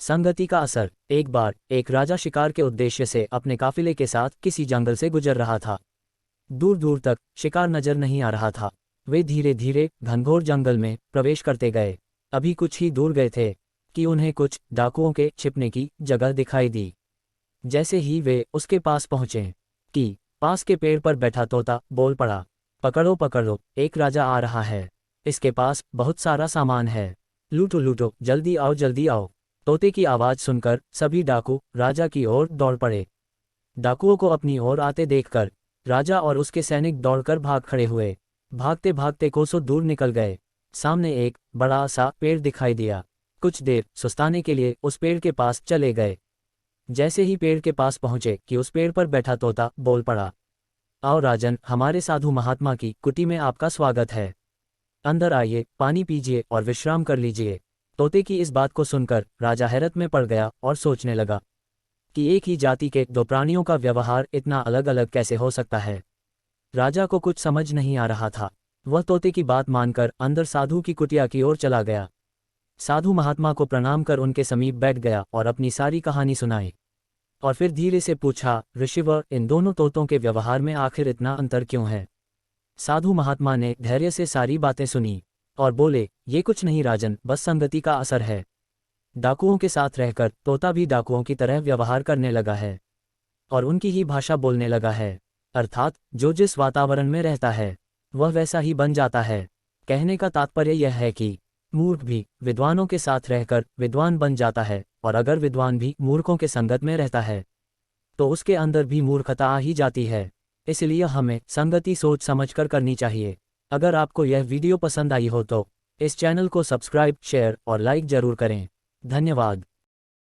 संगति का असर। एक बार एक राजा शिकार के उद्देश्य से अपने काफिले के साथ किसी जंगल से गुजर रहा था। दूर दूर तक शिकार नजर नहीं आ रहा था। वे धीरे धीरे घनघोर जंगल में प्रवेश करते गए। अभी कुछ ही दूर गए थे कि उन्हें कुछ डाकुओं के छिपने की जगह दिखाई दी। जैसे ही वे उसके पास पहुंचे कि पास के पेड़ पर बैठा तोता बोल पड़ा, पकड़ो पकड़ो, एक राजा आ रहा है। इसके पास बहुत सारा सामान है। लूटो लूटो, जल्दी आओ जल्दी आओ। तोते की आवाज़ सुनकर सभी डाकू राजा की ओर दौड़ पड़े। डाकुओं को अपनी ओर आते देखकर राजा और उसके सैनिक दौड़कर भाग खड़े हुए। भागते भागते कोसों दूर निकल गए। सामने एक बड़ा सा पेड़ दिखाई दिया। कुछ देर सुस्ताने के लिए उस पेड़ के पास चले गए। जैसे ही पेड़ के पास पहुंचे कि उस पेड़ पर बैठा तोता बोल पड़ा, आओ राजन, हमारे साधु महात्मा की कुटी में आपका स्वागत है। अंदर आइए, पानी पीजिए और विश्राम कर लीजिए। तोते की इस बात को सुनकर राजा हैरत में पड़ गया और सोचने लगा कि एक ही जाति के दो प्राणियों का व्यवहार इतना अलग अलग कैसे हो सकता है। राजा को कुछ समझ नहीं आ रहा था। वह तोते की बात मानकर अंदर साधु की कुटिया की ओर चला गया। साधु महात्मा को प्रणाम कर उनके समीप बैठ गया और अपनी सारी कहानी सुनाई। और फिर धीरे से पूछा, ऋषिवर, इन दोनों तोतों के व्यवहार में आखिर इतना अंतर क्यों है? साधु महात्मा ने धैर्य से सारी बातें सुनी और बोले, ये कुछ नहीं राजन, बस संगति का असर है। डाकुओं के साथ रहकर तोता भी डाकुओं की तरह व्यवहार करने लगा है और उनकी ही भाषा बोलने लगा है। अर्थात जो जिस वातावरण में रहता है वह वैसा ही बन जाता है। कहने का तात्पर्य यह है कि मूर्ख भी विद्वानों के साथ रहकर विद्वान बन जाता है, और अगर विद्वान भी मूर्खों के संगत में रहता है तो उसके अंदर भी मूर्खता आ ही जाती है। इसलिए हमें संगति सोच समझकर करनी चाहिए। अगर आपको यह वीडियो पसंद आई हो तो इस चैनल को सब्सक्राइब, शेयर और लाइक जरूर करें। धन्यवाद।